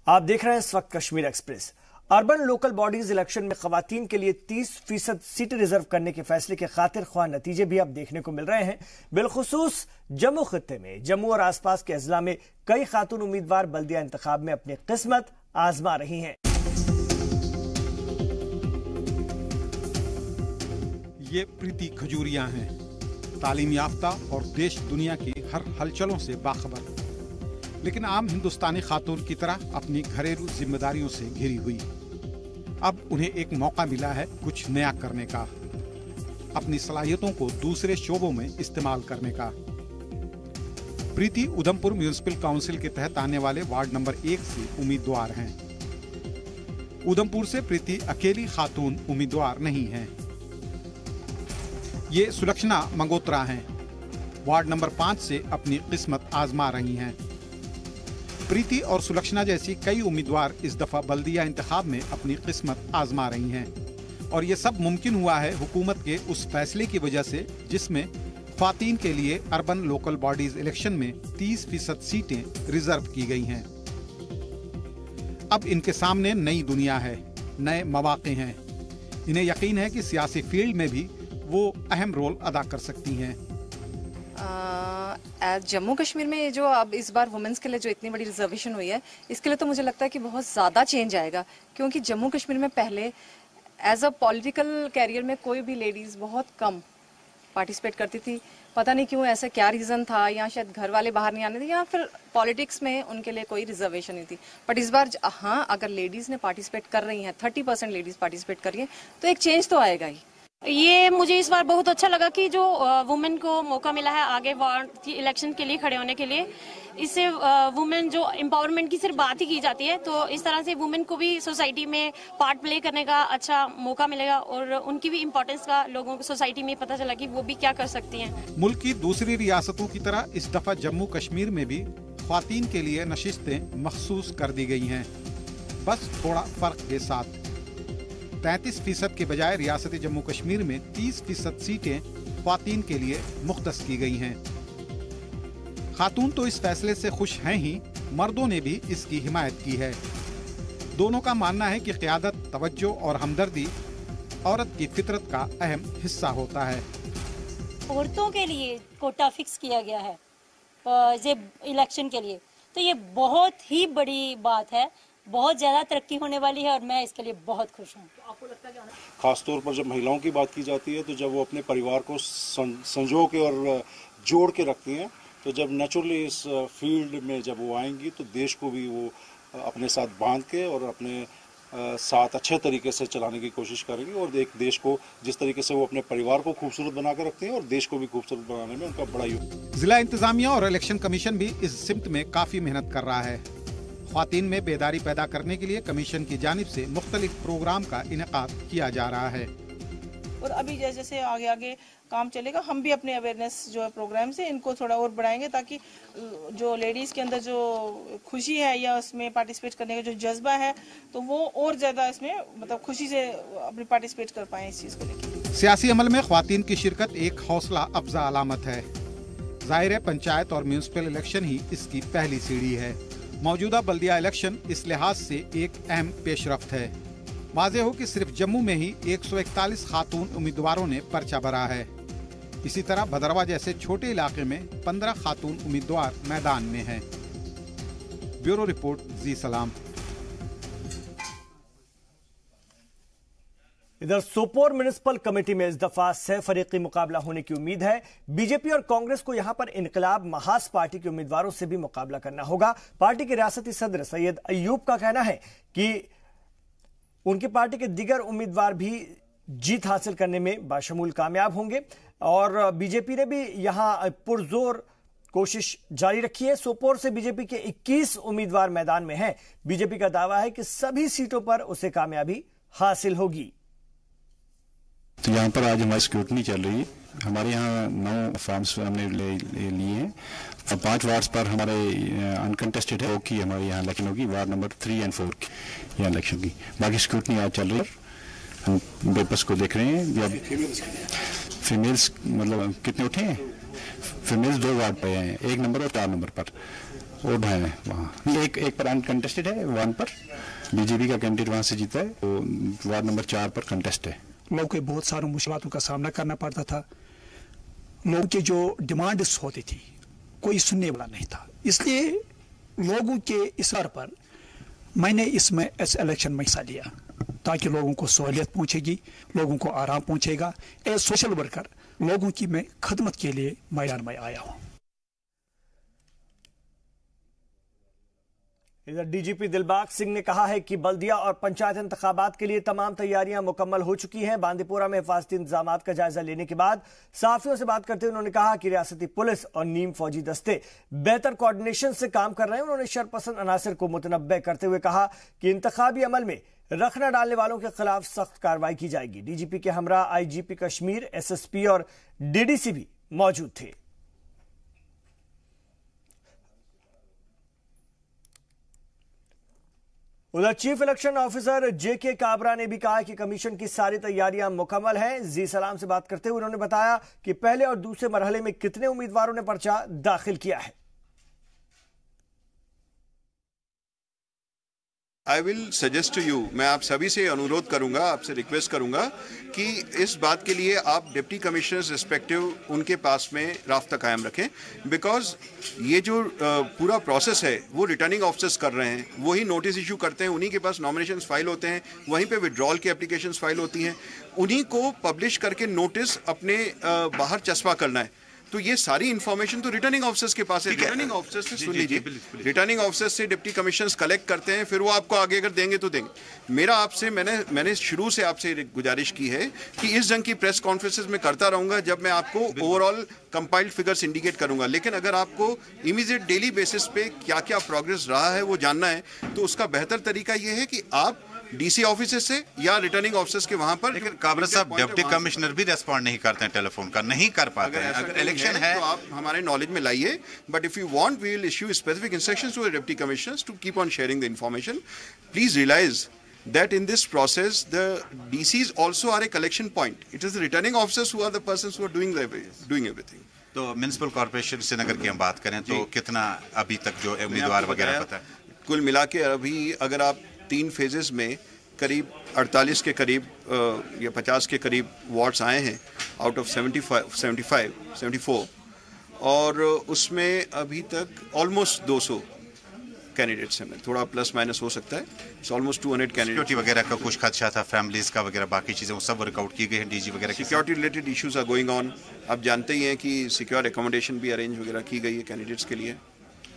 आप देख रहे हैं इस वक्त Kashmir express. Urban local bodies election में खवातीन के लिए 30% सीटें रिजर्व करने के फैसले के खातिर ख्वाह नतीजे भी अब देखने को मिल रहे हैं। बिलखुसूस जम्मू खित्ते में जम्मू और आसपास के अजला में कई खातून उम्मीदवार बल्दिया इंतखाब में अपनी किस्मत आजमा रही हैं। ये प्रीति खजूरिया हैं, तालीम याफ्ता और देश दुनिया की हर हलचलों से बाखबर, लेकिन आम हिंदुस्तानी खातून की तरह अपनी घरेलू जिम्मेदारियों से घिरी हुई। अब उन्हें एक मौका मिला है कुछ नया करने का, अपनी सलाहियतों को दूसरे शोबों में इस्तेमाल करने का। प्रीति उधमपुर म्यूनिसिपल काउंसिल के तहत आने वाले वार्ड नंबर 1 से उम्मीदवार हैं। उधमपुर से प्रीति अकेली खातून उम्मीदवार नहीं हैं। ये सुलक्षणा मंगोत्रा हैं, वार्ड नंबर 5 से अपनी किस्मत आजमा रही हैं। प्रीति और सुलक्षणा जैसी कई उम्मीदवार इस दफा बल्दिया इंतखाब में अपनी किस्मत आजमा रही हैं, और ये सब मुमकिन हुआ है हुकूमत के उस फैसले की वजह से जिसमें ख्वातीन के लिए अर्बन लोकल बॉडीज इलेक्शन में 30% सीटें रिजर्व की गई हैं। अब इनके सामने नई दुनिया है, नए मौके हैं। इन्हें यकीन है कि सियासी फील्ड में भी वो अहम रोल अदा कर सकती हैं। जम्मू कश्मीर में जो अब इस बार वुमेन्स के लिए जो इतनी बड़ी रिजर्वेशन हुई है, इसके लिए तो मुझे लगता है कि बहुत ज़्यादा चेंज आएगा, क्योंकि जम्मू कश्मीर में पहले एज अ पॉलिटिकल कैरियर में कोई भी लेडीज़ बहुत कम पार्टिसिपेट करती थी। पता नहीं क्यों, ऐसा क्या रीज़न था, या शायद घर वाले बाहर नहीं आने थे, या फिर पॉलिटिक्स में उनके लिए कोई रिजर्वेशन नहीं थी। बट इस बार हाँ, अगर लेडीज़ ने पार्टिसिपेट कर रही हैं, 30% लेडीज़ पार्टिसिपेट कर रही हैं, तो एक चेंज तो आएगा ही। ये मुझे इस बार बहुत अच्छा लगा कि जो वुमेन को मौका मिला है आगे वार्ड इलेक्शन के लिए खड़े होने के लिए। इससे वुमेन जो एम्पावरमेंट की सिर्फ बात ही की जाती है, तो इस तरह से वुमेन को भी सोसाइटी में पार्ट प्ले करने का अच्छा मौका मिलेगा, और उनकी भी इम्पोर्टेंस का लोगों को सोसाइटी में पता चला कि वो भी क्या कर सकती हैं। मुल्क की दूसरी रियासतों की तरह इस दफा जम्मू कश्मीर में भी ख्वातीन के लिए नशिस्तें मखसूस कर दी गई हैं, बस थोड़ा फर्क के साथ। 33% के बजाय रियासती जम्मू कश्मीर में 30% सीटें ख्वातीन के लिए मुख्तस की गई हैं। खातून तो इस फैसले से खुश हैं ही, मर्दों ने भी इसकी हिमायत की है। दोनों का मानना है कि क़यादत, तवज्जो और हमदर्दी औरत की फितरत का अहम हिस्सा होता है। औरतों के लिए कोटा फिक्स किया गया है ये इलेक्शन के लिए, तो ये बहुत ही बड़ी बात है, बहुत ज्यादा तरक्की होने वाली है, और मैं इसके लिए बहुत खुश हूँ। आपको लगता है खासतौर पर जब महिलाओं की बात की जाती है, तो जब वो अपने परिवार को संजो के और जोड़ के रखती हैं, तो जब नेचुरली इस फील्ड में जब वो आएंगी, तो देश को भी वो अपने साथ बांध के और अपने साथ अच्छे तरीके से चलाने की कोशिश करेंगी, और एक देश को जिस तरीके से वो अपने परिवार को खूबसूरत बना के रखते हैं, और देश को भी खूबसूरत बनाने में उनका बड़ा योगदान। जिला इंतजामिया और इलेक्शन कमीशन भी इस सिमत में काफी मेहनत कर रहा है। ख्वातीन में बेदारी पैदा करने के लिए कमीशन की जानिब से मुख्तलिफ प्रोग्राम का इनेकाद किया जा रहा है, और अभी जैसे जैसे आगे आगे काम चलेगा, हम भी अपने अवेयरनेस जो है प्रोग्राम से इनको थोड़ा और बढ़ाएंगे, ताकि जो लेडीज़ के अंदर जो खुशी है या उसमें पार्टिसिपेट करने का जो जज्बा है, तो वो और ज़्यादा इसमें मतलब खुशी से अपनी पार्टिसिपेट कर पाएँ इस चीज़ को लेकर। सियासी अमल में ख्वातीन की शिरकत एक हौसला अफजा अलामत है। जाहिर है पंचायत और म्यूनिसिपल इलेक्शन ही इसकी पहली सीढ़ी है। मौजूदा बल्दिया इलेक्शन इस लिहाज से एक अहम पेशरफ्त है। वाज़ेह हो कि सिर्फ जम्मू में ही 141 खातून उम्मीदवारों ने पर्चा भरा है। इसी तरह भदरवा जैसे छोटे इलाके में 15 खातून उम्मीदवार मैदान में हैं। ब्यूरो रिपोर्ट, जी सलाम। इधर सोपोर म्युनिसिपल कमेटी में इस दफा सह फरीकी मुकाबला होने की उम्मीद है। बीजेपी और कांग्रेस को यहां पर इनकलाब महाज पार्टी के उम्मीदवारों से भी मुकाबला करना होगा। पार्टी के रियासती सदर सैयद अयूब का कहना है कि उनकी पार्टी के दीगर उम्मीदवार भी जीत हासिल करने में बाशमूल कामयाब होंगे, और बीजेपी ने भी यहां पुरजोर कोशिश जारी रखी है। सोपोर से बीजेपी के 21 उम्मीदवार मैदान में हैं। बीजेपी का दावा है कि सभी सीटों पर उसे कामयाबी हासिल होगी। तो यहाँ पर आज हमारी स्क्रूटनी चल रही है। हमारे यहाँ 9 फॉर्म्स हमने लिए हैं, और 5 वार्ड्स पर हमारे अनकंटेस्टेड है की हमारे यहाँ इलेक्शन होगी। वार्ड नंबर 3 और 4 की यहाँ इलेक्शन होगी। बाकी स्क्रूटनी आज चल रही है, हम पेपर्स को देख रहे हैं। जब फीमेल्स मतलब कितने उठे हैं, फीमेल्स 2 वार्ड पे हैं, 1 नंबर और 4 नंबर पर। और है वहाँ एक पर अनकंटेस्टेड है, 1 पर बीजेपी का कैंडिडेट वहाँ से जीता है, तो वार्ड नंबर 4 पर कंटेस्ट है। लोगों को बहुत सारों मुश्किलों का सामना करना पड़ता था, लोगों की जो डिमांड्स होती थी कोई सुनने वाला नहीं था, इसलिए लोगों के इशारे पर मैंने इसमें इस इलेक्शन में हिस्सा लिया ताकि लोगों को सहूलियत पहुंचेगी, लोगों को आराम पहुंचेगा। एज सोशल वर्कर लोगों की मैं खदमत के लिए मैदान में आया हूं। इधर डीजीपी दिलबाग सिंह ने कहा है कि बल्दिया और पंचायत इंतखाबात के लिए तमाम तैयारियां मुकम्मल हो चुकी हैं। बांदीपोरा में हिफाजती इंतजाम का जायजा लेने के बाद साफियों से बात करते हुए उन्होंने कहा कि रियासती पुलिस और नीम फौजी दस्ते बेहतर कोऑर्डिनेशन से काम कर रहे हैं। उन्होंने शरपसंद अनासर को मुतनब्बे करते हुए कहा कि इंतखाबी अमल में रखना डालने वालों के खिलाफ सख्त कार्रवाई की जाएगी। डीजीपी के हमरा आईजीपी कश्मीर, एसएसपी और डीडीसी भी मौजूद थे। उधर चीफ इलेक्शन ऑफिसर जेके काबरा ने भी कहा कि कमीशन की सारी तैयारियां मुकम्मल हैं। जी सलाम से बात करते हुए उन्होंने बताया कि पहले और दूसरे मरहले में कितने उम्मीदवारों ने पर्चा दाखिल किया है। I will suggest to you, मैं आप सभी से अनुरोध करूंगा, आपसे रिक्वेस्ट करूंगा कि इस बात के लिए आप डिप्टी कमिश्नर्स रिस्पेक्टिव उनके पास में राब्ता कायम रखें, बिकॉज ये जो पूरा प्रोसेस है वो रिटर्निंग ऑफिसर्स कर रहे हैं, वही नोटिस इशू करते हैं, उन्हीं के पास नॉमिनेशन फाइल होते हैं, वहीं पे विड्रॉल की एप्लीकेशन फाइल होती हैं, उन्हीं को पब्लिश करके नोटिस अपने बाहर चस्पा करना है। तो ये सारी इंफॉर्मेशन तो रिटर्निंग ऑफिसर्स के पास है। रिटर्निंग ऑफिसर्स से सुन लीजिए, रिटर्निंग ऑफिसर्स से डिप्टी कमिश्नर्स कलेक्ट करते हैं, फिर वो आपको आगे अगर देंगे तो देंगे। मेरा आपसे मैंने शुरू से आपसे गुजारिश की है कि इस जंग की प्रेस कॉन्फ्रेंसेस में करता रहूंगा जब मैं आपको ओवरऑल कंपाइल्ड फिगर्स इंडिकेट करूंगा, लेकिन अगर आपको इमीडिएट डेली बेसिस पे क्या क्या प्रोग्रेस रहा है वो जानना है तो उसका बेहतर तरीका ये है कि आप डीसी ऑफिस से या रिटर्निंग ऑफिसर्स के वहां पर। लेकिन काबरा साहब डिप्टी कमिश्नर भी रेस्पॉन्ड नहीं करते हैं, टेलीफोन का नहीं कर पाते हैं। अगर इलेक्शन है तो आप हमारे नॉलेज में लाइए, but if you want we will issue specific instructions to the deputy commissioners to keep on sharing the information. Please realise that in this process the DCs also are a collection point. It is the returning officers who are the persons who are doing everything. तो municipal corporation Srinagar की हम बात करें तो कितना अभी तक जो उम्मीदवार वगैरह पता है? कुल मिला के अभी अगर आप 3 फेजेस में करीब 48 के करीब या 50 के करीब वार्ड्स आए हैं आउट ऑफ 74, और उसमें अभी तक ऑलमोस्ट 200 कैंडिडेट्स हैं, थोड़ा प्लस माइनस हो सकता है, इट्स ऑलमोस्ट 200 कैंडिडेट। सिक्योरिटी वगैरह का कुछ खदशा था, फैमिलीज का वगैरह, बाकी चीजें वो सब वर्कआउट की गई हैं डीजी वगैरह की? Security related issues are going on. आप जानते ही हैं कि सिक्योर एकोमोडेशन भी अरेंज वगैरह की गई है कैंडिडेट्स के लिए।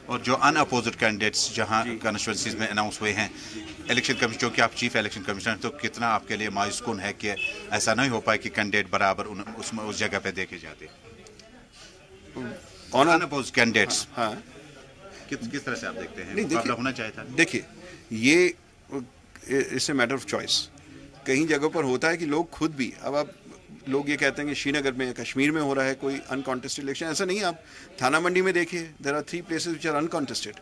और जो अनअपोजिट कैंडिडेट्स जहां कॉन्स्टिट्यूंसीज में अनाउंस हुए हैं, इलेक्शन कमीशन, जो कि आप चीफ इलेक्शन कमिश्नर, तो कितना आपके लिए मायूसकुन है कि ऐसा नहीं हो पाए कि कैंडिडेट बराबर उस जगह पे देखे जाते अनअपोज्ड कैंडिडेट्स? हाँ, किस तरह से आप देखते हैं मुकाबला होना चाहिए था? देखिए, ये it's a matter of choice. कहीं जगह पर होता है कि लोग खुद भी, अब आप लोग ये कहते हैं कि श्रीनगर में, कश्मीर में हो रहा है कोई अनकॉन्टेस्टेड इलेक्शन, ऐसा नहीं है। आप थाना मंडी में देखिए, there are 3 places which are uncontested,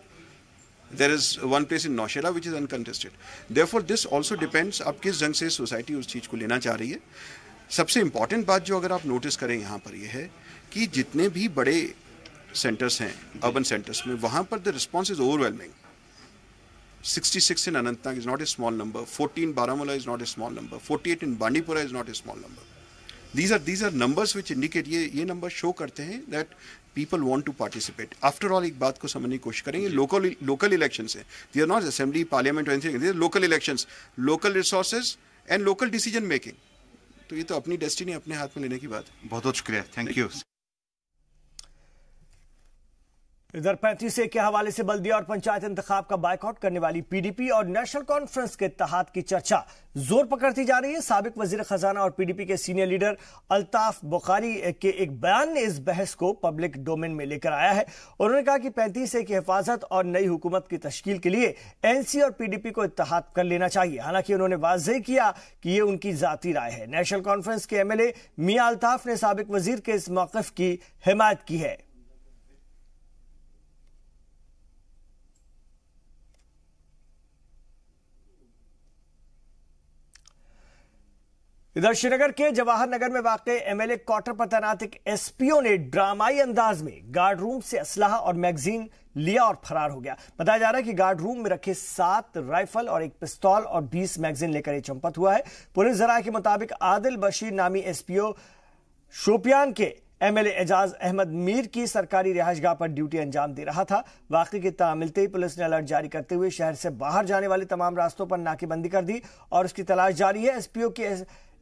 there is 1 place in Nowshera which is uncontested. Therefore this also depends आप किस ढंग से सोसाइटी उस चीज़ को लेना चाह रही है। सबसे इंपॉर्टेंट बात जो अगर आप नोटिस करें यहाँ पर यह है कि जितने भी बड़े सेंटर्स हैं अर्बन सेंटर्स में, वहाँ पर the response is overwhelming. 66 in Anantnag is not a small number. 14 Baramulla is not a small number. 48 in Bandipora is not a small number. These are numbers which indicate, ये numbers show करते हैं that people want to participate. After all, एक बात को समझने की कोशिश करेंगे, local elections हैं. They are not assembly, parliament or anything. They are local elections, local resources and local decision making. तो ये तो अपनी destiny अपने हाथ में लेने की बात है। बहुत बहुत शुक्रिया, थैंक यू। इधर 35A के हवाले से बल्दिया और पंचायत इंतखाब का बायकॉट करने वाली पीडीपी और नेशनल कॉन्फ्रेंस के इत्तेहाद की चर्चा जोर पकड़ती जा रही है। साबिक वजीर खजाना और पीडीपी के सीनियर लीडर अल्ताफ बुखारी के एक बयान ने इस बहस को पब्लिक डोमेन में लेकर आया है। उन्होंने कहा कि 35A की हिफाजत और नई हुकूमत की तश्कील के लिए एनसी और पीडीपी को इत्तेहाद कर लेना चाहिए। हालांकि उन्होंने वाज़ेह किया कि यह उनकी जाती राय है। नेशनल कॉन्फ्रेंस के एमएलए मियां अल्ताफ ने साबिक वजीर के इस मौक़िफ़ की हिमायत की है। इधर श्रीनगर के जवाहर नगर में वाक़ एमएलए क्वार्टर पर तैनात एक एसपीओ ने ड्रामाई अंदाज में गार्ड रूम से असलहा और मैगजीन लिया और फरार हो गया। बताया जा रहा है कि गार्ड रूम में रखे 7 राइफल और 1 पिस्तौल और 20 मैगजीन लेकर यह चंपत हुआ है। पुलिस जराये के मुताबिक आदिल बशीर नामी एसपीओ शोपियान के एमएलए एजाज अहमद मीर की सरकारी रिहायशगाह पर ड्यूटी अंजाम दे रहा था। वाक़े की इत्तला मिलते ही पुलिस ने अलर्ट जारी करते हुए शहर से बाहर जाने वाले तमाम रास्तों पर नाकेबंदी कर दी और उसकी तलाश जारी है। एसपीओ के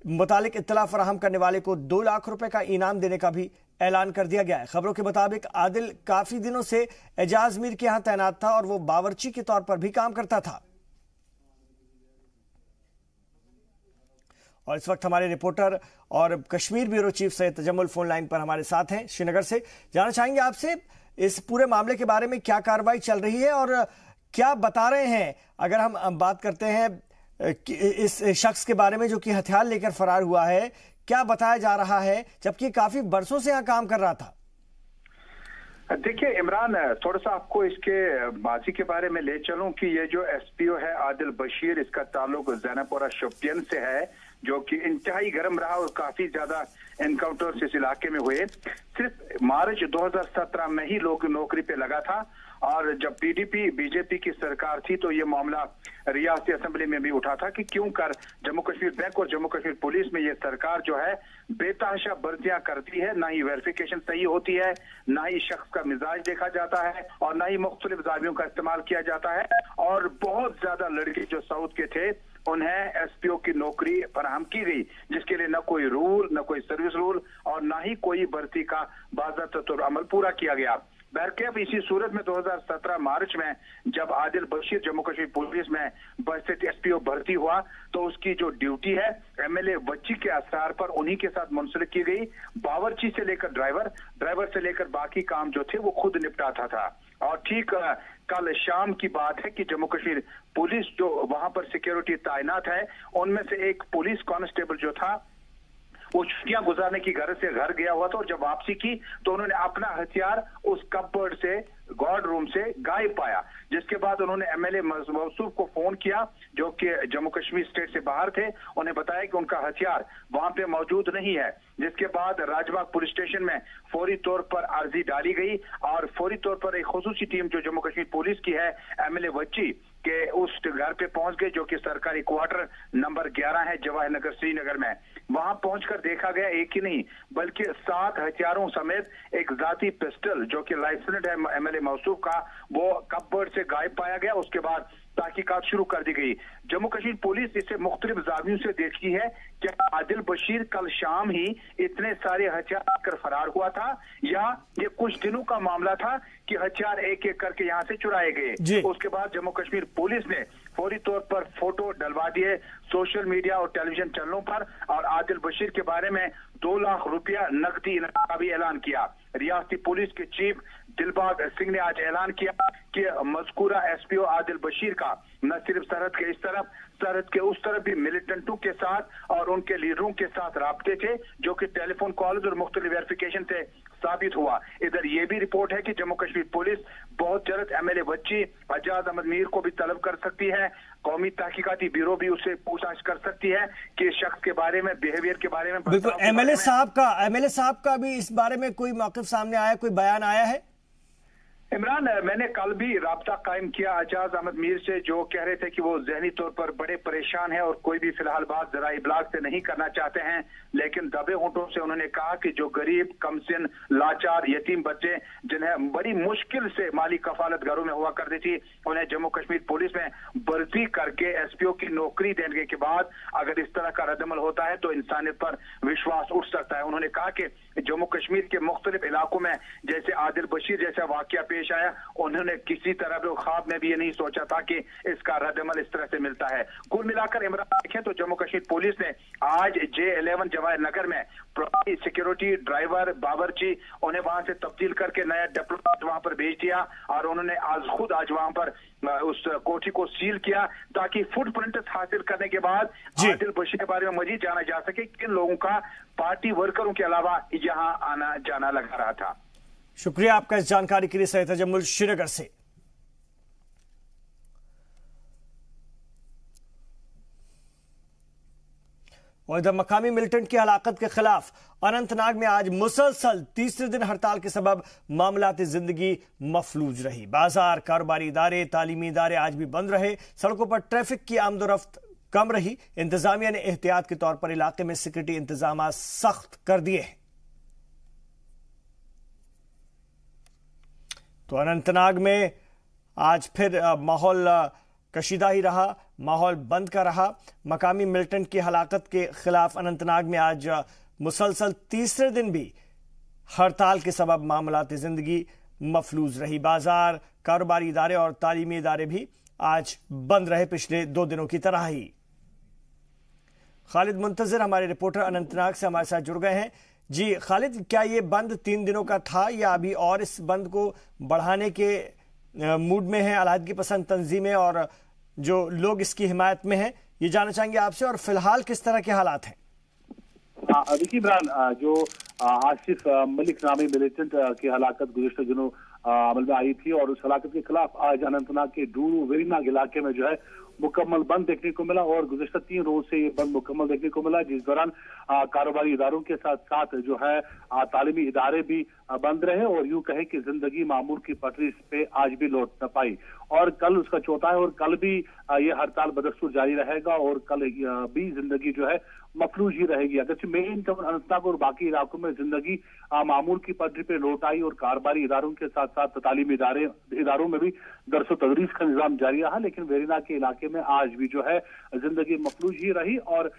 मुतालिक इत्तला फराहम करने वाले को 2 लाख रुपए का इनाम देने का भी ऐलान कर दिया गया है। खबरों के मुताबिक आदिल काफी दिनों से एजाज मीर के यहां तैनात था और वो बावर्ची के तौर पर भी काम करता था। और इस वक्त हमारे रिपोर्टर और Kashmir bureau chief Syed Tajammul phone line पर हमारे साथ हैं श्रीनगर से। जानना चाहेंगे आपसे इस पूरे मामले के बारे में क्या कार्रवाई चल रही है और क्या बता रहे हैं। अगर हम बात करते हैं इस शख्स के बारे में जो कि हथियार लेकर फरार हुआ है, क्या बताया जा रहा है, जबकि काफी बरसों से यहाँ काम कर रहा था। देखिए इमरान, थोड़ा सा आपको इसके माजी के बारे में ले चलूं कि ये जो एसपीओ है आदिल बशीर, इसका ताल्लुक ज़ैनबपोरा शोपियान से है, जो कि इंतहाई गर्म रहा और काफी ज्यादा एनकाउंटर्स इस इलाके में हुए। सिर्फ मार्च 2017 में ही लोग नौकरी पे लगा था और जब पीडीपी बीजेपी की सरकार थी तो ये मामला रियासती असेंबली में भी उठा था कि क्यों कर जम्मू कश्मीर बैंक और जम्मू कश्मीर पुलिस में ये सरकार जो है बेतहाशा भर्तियां करती है, ना ही वेरिफिकेशन सही होती है, ना ही शख्स का मिजाज देखा जाता है और ना ही मुख्तलिफ जावियों का इस्तेमाल किया जाता है। और बहुत ज्यादा लड़के जो साउथ के थे उन्हें एसपीओ की नौकरी फराहम की गई, जिसके लिए न कोई रूल, न कोई सर्विस रूल और न ही कोई भर्ती का बाज़ाब्ता तौर अमल पूरा किया गया। बहरकैफ इसी सूरत में 2017 मार्च में जब आदिल बशीर जम्मू कश्मीर पुलिस में बस्तित एसपीओ भर्ती हुआ तो उसकी जो ड्यूटी है एमएलए वच्ची के असरार पर उन्हीं के साथ मुंसलिक की गई। बावर्ची से लेकर ड्राइवर से लेकर बाकी काम जो थे वो खुद निपटाता था। और ठीक कल शाम की बात है कि जम्मू कश्मीर पुलिस जो वहां पर सिक्योरिटी तैनात है, उनमें से एक पुलिस कांस्टेबल जो था वो छुट्टियां गुजारने की घर से घर गया हुआ था और जब वापसी की तो उन्होंने अपना हथियार उस कपबोर्ड से गार्ड रूम से गायब पाया, जिसके बाद उन्होंने एमएलए मौसूफ को फोन किया जो कि जम्मू कश्मीर स्टेट से बाहर थे। उन्हें बताया कि उनका हथियार वहां पे मौजूद नहीं है, जिसके बाद राजबाग पुलिस स्टेशन में फौरी तौर पर अर्जी डाली गई और फौरी तौर पर एक खुसूसी टीम जो जम्मू कश्मीर पुलिस की है एमएलए वच्ची के उस घर पे पहुंच गए, जो कि सरकारी क्वार्टर नंबर 11 है जवाहर नगर श्रीनगर में। वहां पहुंचकर देखा गया एक ही नहीं बल्कि 7 हथियारों समेत एक जाती पिस्टल जो कि लाइसेंस्ड है एमएलए मौसूफ का, वो कपबोर्ड से गायब पाया गया। उसके बाद तहकीकात शुरू कर दी गई। जम्मू कश्मीर पुलिस इसे मुख्तलिफ जावियों से देखती है कि आदिल बशीर कल शाम ही इतने सारे हथियार लेकर फरार हुआ था या ये कुछ दिनों का मामला था कि हथियार एक एक करके यहाँ से चुराए गए। उसके बाद जम्मू कश्मीर पुलिस ने फौरी तौर पर फोटो डलवा दिए सोशल मीडिया और टेलीविजन चैनलों पर और आदिल बशीर के बारे में 2 लाख रुपया नकदी इनाम का भी ऐलान किया। रियासती पुलिस के चीफ दिलबाग सिंह ने आज ऐलान किया कि मज़कूरा एसपीओ आदिल बशीर का न सिर्फ सरहद के इस तरफ, सरहद के उस तरफ भी मिलिटेंटों के साथ और उनके लीडरों के साथ राब्ते थे, जो कि टेलीफोन कॉल्स और मुख्तलिफ वेरिफिकेशन से साबित हुआ। इधर ये भी रिपोर्ट है कि जम्मू कश्मीर पुलिस बहुत जल्द एमएलए वच्ची एजाज अहमद मीर को भी तलब कर सकती है। कौमी तहकीकाती ब्यूरो भी उससे पूछताछ कर सकती है कि इस शख्स के बारे में, बिहेवियर के बारे में। बिल्कुल, एमएलए साहब का भी इस बारे में कोई मौक़िफ़ सामने आया, कोई बयान आया है? इमरान, मैंने कल भी राब्ता कायम किया एजाज अहमद मीर से, जो कह रहे थे कि वो जहनी तौर पर बड़े परेशान है और कोई भी फिलहाल बात जरा इब्लाग से नहीं करना चाहते हैं, लेकिन दबे होंठों से उन्होंने कहा कि जो गरीब, कमसिन, लाचार, यतीम बच्चे जिन्हें बड़ी मुश्किल से माली कफालत घरों में हुआ करती थी, उन्हें जम्मू कश्मीर पुलिस में भर्ती करके एसपीओ की नौकरी देने के बाद अगर इस तरह का रद्दमल होता है तो इंसानियत पर विश्वास उठ सकता है। उन्होंने कहा कि जम्मू कश्मीर के मुख्तलिफ इलाकों में जैसे आदिल बशीर जैसा वाकया पेश आया, उन्होंने किसी तरह भी ख्वाब में भी ये नहीं सोचा था कि इसका रद्दमल इस तरह से मिलता है। कुल मिलाकर इमरान देखें तो जम्मू कश्मीर पुलिस ने आज J11 जवाहर नगर में सिक्योरिटी ड्राइवर बावर्ची उन्हें वहां से तब्दील करके नया डिप्लोमेट वहां पर भेज दिया और उन्होंने आज वहां पर उस कोठी को सील किया ताकि फुटप्रिंट हासिल करने के बाद आदिल बशीर के बारे में मजीद जाना जा सके किन लोगों का पार्टी वर्करों के अलावा यहाँ आना जाना लगा रहा था। शुक्रिया आपका इस जानकारी के लिए सैयद तजम्मुल श्रीनगर से। और इधर मकामी मिलिटेंट की हलाकत के खिलाफ अनंतनाग में आज मुसलसल तीसरे दिन हड़ताल के सबब मामलाती जिंदगी मफलूज रही। बाजार, कारोबारी इदारे, तालीमी इदारे आज भी बंद रहे। सड़कों पर ट्रैफिक की आमदोरफ्त कम रही। इंतजामिया ने एहतियात के तौर पर इलाके में सिक्योरिटी इंतजाम सख्त कर दिए हैं। तो अनंतनाग में आज फिर माहौल कशीदा ही रहा, माहौल बंद का रहा। मकामी मिलिटेंट की हलाकत के खिलाफ अनंतनाग में आज मुसलसल तीसरे दिन भी हड़ताल के सबब मामलाती जिंदगी मफलूज रही। बाजार, कारोबारी इदारे और तालीमी इदारे भी आज बंद रहे, पिछले 2 दिनों की तरह ही। खालिद मुंतजिर हमारे रिपोर्टर अनंतनाग से हमारे साथ जुड़ गए हैं। जी खालिद, क्या ये बंद 3 दिनों का था या अभी और इस बंद को बढ़ाने के मूड में है अलहदगी पसंद तंजीमें और जो लोग इसकी हिमायत में हैं? ये जानना चाहेंगे आपसे, और फिलहाल किस तरह के हालात हैं? देखिए इमरान, जो आसिफ मलिक नामी मिलिटेंट की हलाकत गुज़िश्ता दिनों अमल में आई थी और उस हलाकत के खिलाफ आज अनंतनाग के डूरू वेरीनाग इलाके में जो है मुकम्मल बंद देखने को मिला और गुज़िश्ता 3 रोज से ये बंद मुकम्मल देखने को मिला, जिस दौरान कारोबारी इदारों के साथ साथ जो है तालीमी इदारे भी बंद रहे और यूं कहे कि जिंदगी मामूल की पटरी पे आज भी लौट न पाई। और कल उसका चौथा है और कल भी ये हड़ताल बदस्तूर जारी रहेगा और कल भी जिंदगी जो है मफलूज ही रहेगी। अगरचे मेन टाउन अनंतनाग और बाकी इलाकों में जिंदगी मामूल की पटरी पे लौट आई और कारोबारी इदारों के साथ साथ तालीमी इदारों में भी दरस तदरीस का निजाम जारी रहा, लेकिन वेरीनाग के इलाके में आज भी जो है जिंदगी मफलूज ही रही और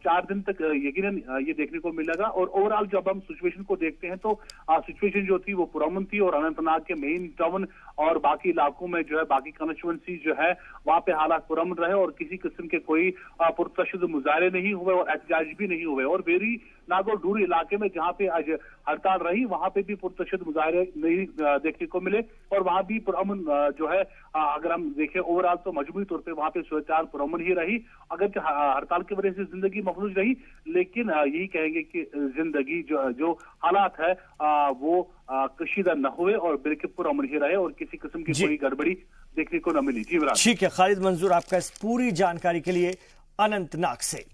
4 दिन तक यकीनन ये देखने को मिलेगा। और ओवरऑल जब हम सिचुएशन को देखते हैं तो सिचुएशन जो थी वो पुरअमन थी और अनंतनाग के मेन टाउन और बाकी इलाकों में जो है बाकी कॉन्स्टिट्यूएंसी जो है वहां पे हालात पुरअमन रहे और किसी किस्म के कोई पुरतशद्दुद मुजाहरे नहीं हुए और एहतजाज भी नहीं हुए। और वेरीनाग और डूरू इलाके में जहां पे आज हड़ताल रही वहां पे भी पुरतशद्दुद मुजाहरे नहीं देखने को मिले और वहां भी पुरअमन जो है अगर हम देखें ओवरऑल तो मजमूई तौर पे वहां पे सूरत पुरअमन ही रही। अगर हड़ताल की वजह से जिंदगी मफलूज रही, लेकिन यही कहेंगे कि जिंदगी जो हालात है वो कशीदा न हुए और बिल्कुल पुरअमन ही रहे और किसी किस्म की कोई गड़बड़ी देखने को न मिली। जी इमरान। ठीक है खालिद मंजूर, आपका इस पूरी जानकारी के लिए अनंतनाग से।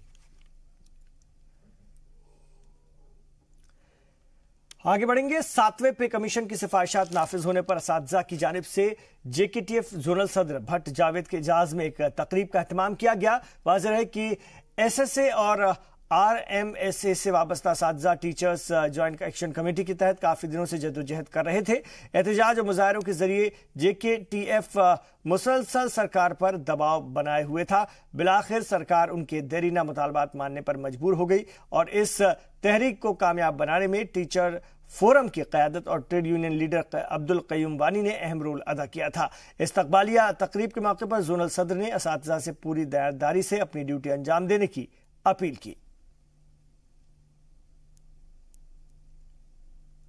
आगे बढ़ेंगे। 7वें पे कमीशन की सिफारिशात नाफिज होने पर असातिज़ा की जानिब से JKTF जोनल सदर भट्ट जावेद के इजाज में एक तकरीब का एहतमाम किया गया। वाज़ेह है कि SSA और RMSA से वाबस्ता असातिज़ा टीचर्स ज्वाइंट एक्शन कमेटी के तहत काफी दिनों से जद्दोजहद कर रहे थे। एहतजाज और मुजाहरों के जरिए JKTF मुसलसल सरकार पर दबाव बनाए हुए था। बिलाखिर सरकार उनके देरीना मुतालबात मानने पर मजबूर हो गई और इस तहरीक को कामयाब बनाने में टीचर फोरम की क़यादत और trade union leader Abdul Qayyum वानी ने अहम रोल अदा किया था। इस्तकबालिया तकरीब के मौके पर जोनल सदर ने असातिज़ा से पूरी दयादारी से अपनी ड्यूटी अंजाम देने की अपील की।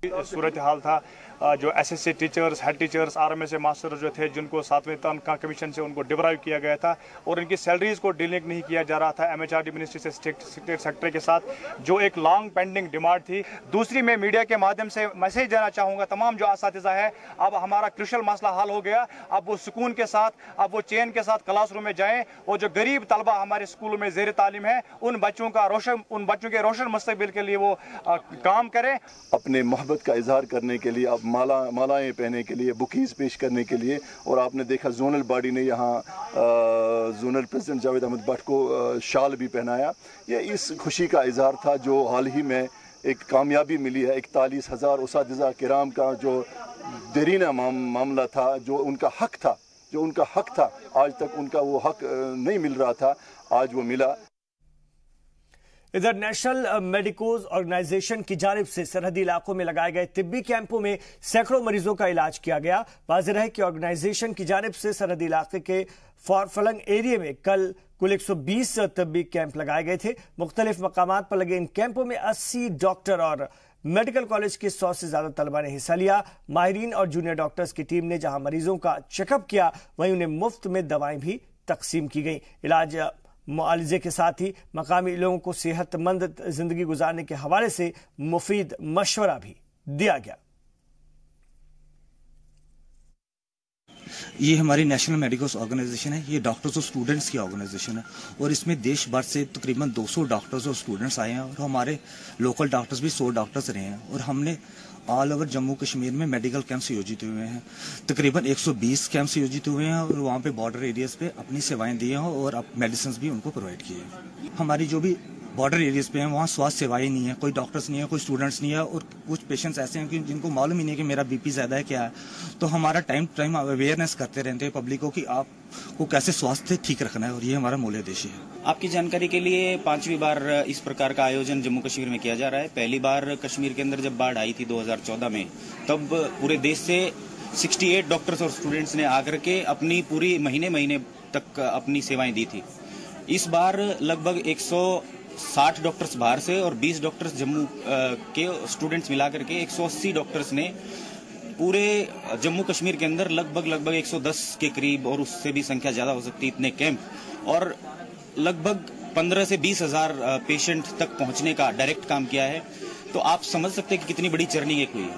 सूरत हाल था जो SSA teachers, head teachers, RMSA master जो थे जिनको 7वें तनख्वाह कमीशन से उनको डिप्राइव किया गया था और इनकी सैलरीज को डीलिंक नहीं किया जा रहा था MHRD मिनिस्ट्री से स्टेट सेक्रेटरी के साथ, जो एक लॉन्ग पेंडिंग डिमांड थी। दूसरी मैं मीडिया के माध्यम से मैसेज देना चाहूँगा तमाम जो असातिज़ा है, अब हमारा क्रुशल मसला हल हो गया। अब वो सुकून के साथ, अब वो चैन के साथ क्लासरूम में जाएँ और जो गरीब तलबा हमारे स्कूलों में ज़ेर तालीम है उन बच्चों के रोशन मुस्तकबिल के लिए वो काम करें। अपने मोहब्बत का इजहार करने के लिए, अब मालाएं पहनने के लिए, बुकीज़ पेश करने के लिए, और आपने देखा जोनल बॉडी ने यहाँ जोनल प्रेसिडेंट जावेद अहमद भट्ट को शाल भी पहनाया। ये इस खुशी का इजहार था जो हाल ही में एक कामयाबी मिली है। 41,000 उसातिज़ा किराम का जो देरीना मामला था, जो उनका हक था, आज तक उनका वो हक नहीं मिल रहा था, आज वो मिला। इधर नेशनल मेडिकोज ऑर्गेनाइजेशन की जानिब से सरहदी इलाकों में लगाए गए तिब्बी कैंपों में सैकड़ों मरीजों का इलाज किया गया। वाज़ेह है कि ऑर्गेनाइजेशन की जानिब से सरहदी इलाके के फॉरफलंग एरिया में कल कुल 120 तिब्बी कैंप लगाए गए थे। मुख्तलिफ मकामात पर लगे इन कैंपों में 80 डॉक्टर और मेडिकल कॉलेज के 100 से ज्यादा तलबा ने हिस्सा लिया। माहिरीन और जूनियर डॉक्टर्स की टीम ने जहां मरीजों का चेकअप किया, वहीं उन्हें मुफ्त में दवाएं भी तकसीम की गई। इलाज मुआलजे के साथ ही मकामी लोगों को सेहतमंद जिंदगी गुजारने के हवाले से मुफीद मशवरा भी दिया गया। ये हमारी नेशनल मेडिकल ऑर्गेनाइजेशन है, ये डॉक्टर्स और स्टूडेंट्स की ऑर्गेनाइजेशन है और इसमें देश भर से तकरीबन 200 डॉक्टर्स और स्टूडेंट्स आए हैं और हमारे लोकल डॉक्टर्स भी 100 डॉक्टर्स रहे हैं और हमने ऑल ओवर जम्मू कश्मीर में मेडिकल कैंप्स आयोजित हुए हैं। तकरीबन 120 कैंप्स आयोजित हुए हैं और वहाँ पे बॉर्डर एरियाज पे अपनी सेवाएं दी हैं और मेडिसिन भी उनको प्रोवाइड किए हैं। हमारी जो भी बॉर्डर एरियाज पे हैं वहाँ स्वास्थ्य सेवाएं नहीं है, कोई डॉक्टर्स नहीं है, कोई स्टूडेंट्स नहीं है और कुछ पेशेंट्स ऐसे हैं कि जिनको मालूम ही नहीं कि मेरा बीपी ज्यादा है क्या है। तो हमारा टाइम अवेयरनेस करते रहते हैं पब्लिक को कि आपको कैसे स्वास्थ्य ठीक रखना है और ये हमारा मूल उद्देश्य है। आपकी जानकारी के लिए 5वीं बार इस प्रकार का आयोजन जम्मू कश्मीर में किया जा रहा है। पहली बार कश्मीर के अंदर जब बाढ़ आई थी 2014 में, तब पूरे देश से 68 डॉक्टर्स और स्टूडेंट्स ने आकर के अपनी पूरी महीने तक अपनी सेवाएं दी थी। इस बार लगभग 160 डॉक्टर्स बाहर से और 20 डॉक्टर्स जम्मू के स्टूडेंट्स मिलाकर के 180 डॉक्टर्स ने पूरे जम्मू कश्मीर के अंदर लगभग 110 के करीब और उससे भी संख्या ज्यादा हो सकती है इतने कैंप और लगभग 15 से 20 हजार पेशेंट तक पहुंचने का डायरेक्ट काम किया है। तो आप समझ सकते हैं कि कितनी बड़ी जर्नी है कोई।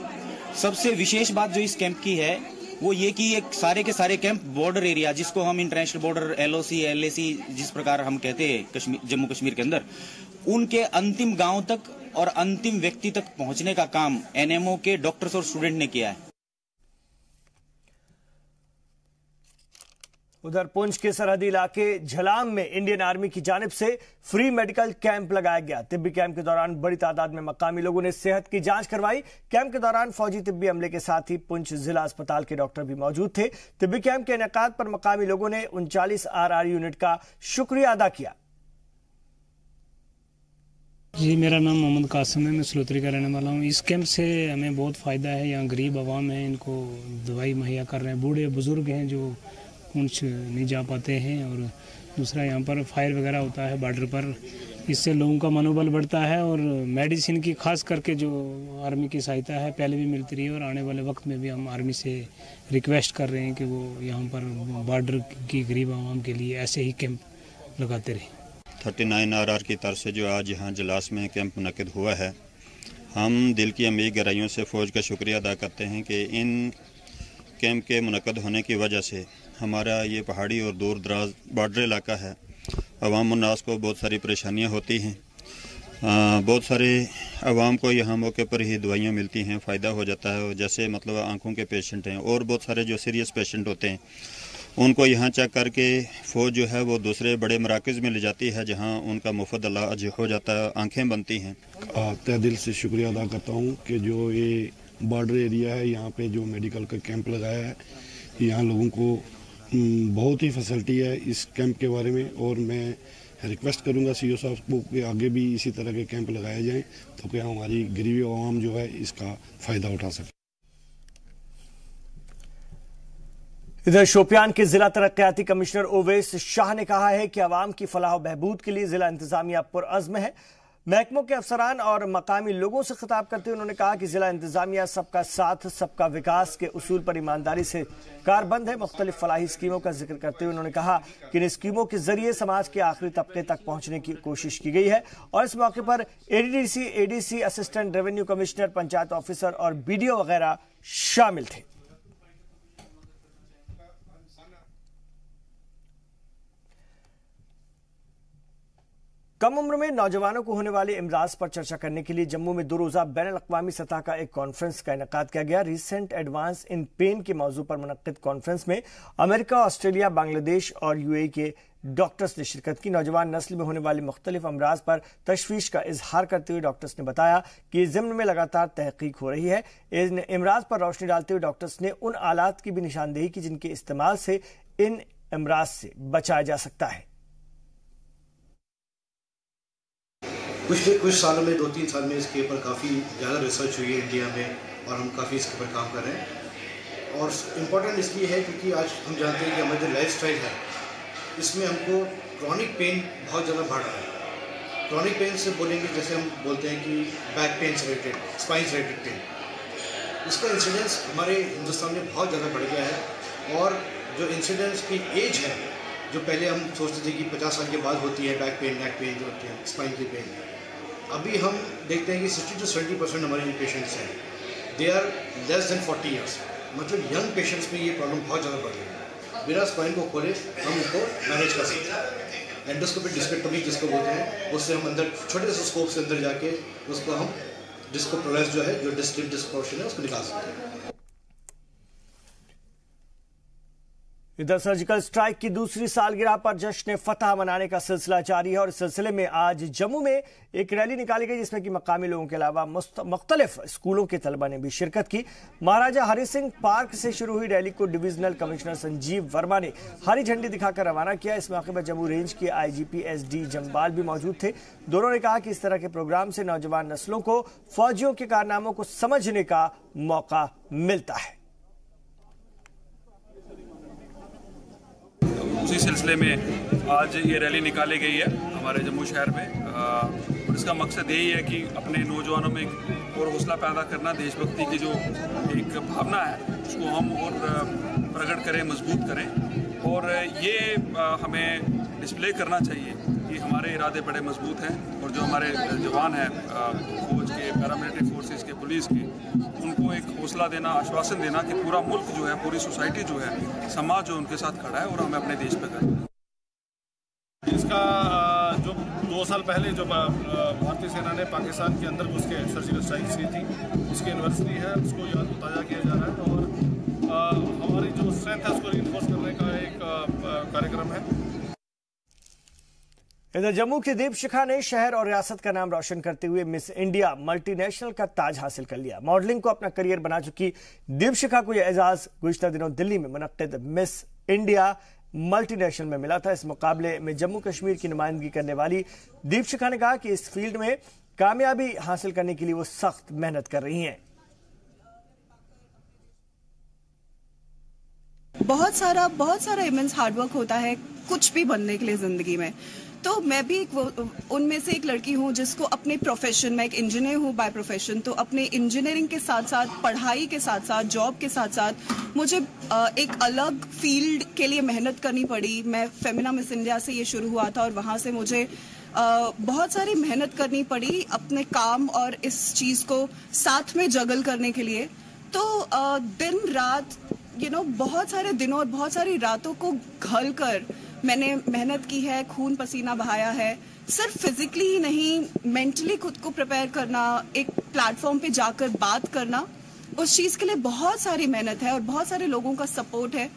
सबसे विशेष बात जो इस कैंप की है वो ये कि एक सारे के सारे कैंप बॉर्डर एरिया, जिसको हम इंटरनेशनल बॉर्डर LOC LAC जिस प्रकार हम कहते हैं जम्मू कश्मीर के अंदर, उनके अंतिम गांव तक और अंतिम व्यक्ति तक पहुंचने का काम NMO के डॉक्टर्स और स्टूडेंट ने किया है। उधर पुंछ के सरहदी इलाके झलाम में इंडियन आर्मी की जानिब से फ्री मेडिकल कैंप लगाया गया। तिब्बी कैंप के दौरान बड़ी तादाद में मकामी लोगों ने सेहत की जांच करवाई। कैंप के दौरान फौजी तिब्बी अमले के साथ ही पुंछ जिला अस्पताल के डॉक्टर भी मौजूद थे। तिब्बी कैंप के इनेकाद पर मकामी लोगों ने 39 RR यूनिट का शुक्रिया अदा किया। जी, मेरा नाम मोहम्मद कासिम है, मैं सलोत्री का रहने वाला हूँ। इस कैंप से हमें बहुत फ़ायदा है। यहाँ गरीब आवाम है, इनको दवाई मुहैया कर रहे हैं। बूढ़े बुजुर्ग हैं जो पुंछ नहीं जा पाते हैं और दूसरा यहाँ पर फायर वगैरह होता है बॉर्डर पर, इससे लोगों का मनोबल बढ़ता है और मेडिसिन की खास करके जो आर्मी की सहायता है पहले भी मिलती रही है और आने वाले वक्त में भी हम आर्मी से रिक्वेस्ट कर रहे हैं कि वो यहाँ पर बॉर्डर की गरीब आवाम के लिए ऐसे ही कैंप लगाते रहें। 39 RR की तरफ से जो आज यहाँ जलास में कैंप मुनक़िद हुआ है, हम दिल की अमीर गहराइयों से फ़ौज का शुक्रिया अदा करते हैं कि इन कैंप के मुनक़िद होने की वजह से हमारा ये पहाड़ी और दूर दराज बॉर्डर इलाका है, अवाम उन्नास को बहुत सारी परेशानियां होती हैं। बहुत सारे अवाम को यहाँ मौके पर ही दवाइयाँ मिलती हैं, फ़ायदा हो जाता है। जैसे मतलब आँखों के पेशेंट हैं और बहुत सारे जो सीरियस पेशेंट होते हैं उनको यहाँ चेक करके फ़ौज जो है वो दूसरे बड़े मराकज़ में ले जाती है जहाँ उनका मुफ्त इलाज हो जाता है, आँखें बनती हैं। तहे दिल से शुक्रिया अदा करता हूँ कि जो ये बॉर्डर एरिया है यहाँ पे जो मेडिकल का कैंप लगाया है, यहाँ लोगों को बहुत ही फैसिलिटी है इस कैंप के बारे में और मैं रिक्वेस्ट करूंगा CO साहब को कि आगे भी इसी तरह के कैंप लगाए जाएं तो कि हमारी गरीबी आवाम जो है इसका फ़ायदा उठा सके। इधर शोपियान के जिला तरक्याती कमिश्नर ओवैस शाह ने कहा है कि आवाम की फलाह बहबूद के लिए जिला इंतजामिया पुरअज़्म है। महकमों के अफसरान और मकामी लोगों से खिताब करते हुए उन्होंने कहा कि जिला इंतजामिया सबका साथ सबका विकास के उसूल पर ईमानदारी से कारबंद है। मुख्तलिफ फलाही स्कीमों का जिक्र करते हुए उन्होंने कहा कि इन स्कीमों के जरिए समाज के आखिरी तबके तक पहुंचने की कोशिश की गई है और इस मौके पर ADC, assistant revenue commissioner, panchayat officer और BDO वगैरह शामिल थे। कम उम्र में नौजवानों को होने वाले इमराज पर चर्चा करने के लिए जम्मू में 2 रोजा बैनुल-अक़वामी सतह का एक कॉन्फ्रेंस का इनेकाद किया गया। रिसेंट एडवांस इन पेन के मौजू पर मुनक्किद कॉन्फ्रेंस में अमेरिका, ऑस्ट्रेलिया, बांग्लादेश और UAE के डॉक्टर्स ने शिरकत की। नौजवान नस्ल में होने वाले मुख्तलिफ अमराज पर तशवीश का इजहार करते हुए डॉक्टर्स ने बताया कि इस ज़िम्न में लगातार तहकीक हो रही है। इन इमराज पर रोशनी डालते हुए डॉक्टर्स ने उन आलात की भी निशानदेही की जिनके इस्तेमाल से इन इमराज से बचाया जा सकता है। कुछ सालों में 2-3 साल में इसके ऊपर काफ़ी ज़्यादा रिसर्च हुई है इंडिया में और हम काफ़ी इसके ऊपर काम कर रहे हैं। और इम्पोर्टेंट इसलिए है क्योंकि आज हम जानते हैं कि हमारी जो लाइफस्टाइल है इसमें हमको क्रॉनिक पेन बहुत ज़्यादा बढ़ रहा है। क्रॉनिक पेन से बोलेंगे जैसे हम बोलते हैं कि बैक पेन से रिलेटेड, स्पाइन से रिलेटेड पेन, इसका इंसिडेंस हमारे हिंदुस्तान में बहुत ज़्यादा बढ़ गया है। और जो इंसिडेंस की एज है, जो पहले हम सोचते थे कि 50 साल के बाद होती है बैक पेन, नेक पेन जो होती है, स्पाइन की पेन, अभी हम देखते हैं कि 60 to 70% हमारे जो पेशेंट्स हैं they are less than 40 years. मतलब यंग पेशेंट्स में ये प्रॉब्लम बहुत ज़्यादा बढ़ रही है। बिना स्पाइन को खोले हम उनको मैनेज कर सकते हैं। एंडोस्कोपिक डिस्पेक्टोमी जिसको बोलते हैं, उससे हम अंदर छोटे से स्कोप से अंदर जाके उसको हम डिस्को प्रोलेप्स जो है, जो डिस्क पोर्शन है, उसको निकाल सकते हैं। इधर सर्जिकल स्ट्राइक की दूसरी सालगिरह पर जश्न फतह मनाने का सिलसिला जारी है और इस सिलसिले में आज जम्मू में एक रैली निकाली गई जिसमें कि मकामी लोगों के अलावा मुख्तलिफ स्कूलों के तलबा ने भी शिरकत की। महाराजा हरि सिंह पार्क से शुरू हुई रैली को डिविजनल कमिश्नर संजीव वर्मा ने हरी झंडी दिखाकर रवाना किया। इस मौके पर जम्मू रेंज के IGP SD जम्बाल भी मौजूद थे। दोनों ने कहा कि इस तरह के प्रोग्राम से नौजवान नस्लों को फौजियों के कारनामों को समझने का मौका मिलता है। उसी सिलसिले में आज ये रैली निकाली गई है हमारे जम्मू शहर में और इसका मकसद यही है कि अपने नौजवानों में और हौसला पैदा करना, देशभक्ति की जो एक भावना है उसको हम और प्रकट करें, मजबूत करें और ये हमें डिस्प्ले करना चाहिए कि हमारे इरादे बड़े मजबूत हैं और जो हमारे जवान हैं फौज के, पैरामिलिट्री फोर्सेस के, पुलिस के, उनको एक हौसला देना, आश्वासन देना कि पूरा मुल्क जो है, पूरी सोसाइटी जो है, समाज जो उनके साथ खड़ा है और हमें अपने देश पे करना है। इसका जो 2 साल पहले जो भारतीय सेना ने पाकिस्तान के अंदर घुस के सर्जिकल स्ट्राइक की थी, उसकी एनिवर्सरी है, उसको याद को ताज़ा किया जा रहा है और हमारी जो स्ट्रेंथ है उसको रीइंफोर्स करने का एक कार्यक्रम है। इधर जम्मू की दीपशिखा ने शहर और रियासत का नाम रोशन करते हुए मिस इंडिया मल्टीनेशनल का ताज हासिल कर लिया। मॉडलिंग को अपना करियर बना चुकी दीपशिखा को यह एजाज गुज़िश्ता दिनों दिल्ली में मुनक्किद मिस इंडिया मल्टीनेशनल में मिला था। इस मुकाबले में जम्मू कश्मीर की नुमाइंदगी करने वाली दीपशिखा ने कहा कि इस फील्ड में कामयाबी हासिल करने के लिए वो सख्त मेहनत कर रही हैं। बहुत सारा इमेंस हार्डवर्क होता है कुछ भी बनने के लिए जिंदगी में। तो मैं भी उनमें से एक लड़की हूँ जिसको अपने प्रोफेशन, मैं एक इंजीनियर हूँ बाय प्रोफेशन, तो अपने इंजीनियरिंग के साथ साथ, पढ़ाई के साथ साथ, जॉब के साथ साथ मुझे एक अलग फील्ड के लिए मेहनत करनी पड़ी। मैं फेमिना मिस इंडिया से ये शुरू हुआ था और वहाँ से मुझे बहुत सारी मेहनत करनी पड़ी अपने काम और इस चीज़ को साथ में जगल करने के लिए। तो दिन रात बहुत सारे दिनों और बहुत सारी रातों को घल कर मैंने मेहनत की है, खून पसीना बहाया है। सिर्फ फिजिकली ही नहीं, मेंटली खुद को प्रिपेयर करना, एक प्लेटफॉर्म पे जाकर बात करना, उस चीज़ के लिए बहुत सारी मेहनत है और बहुत सारे लोगों का सपोर्ट है।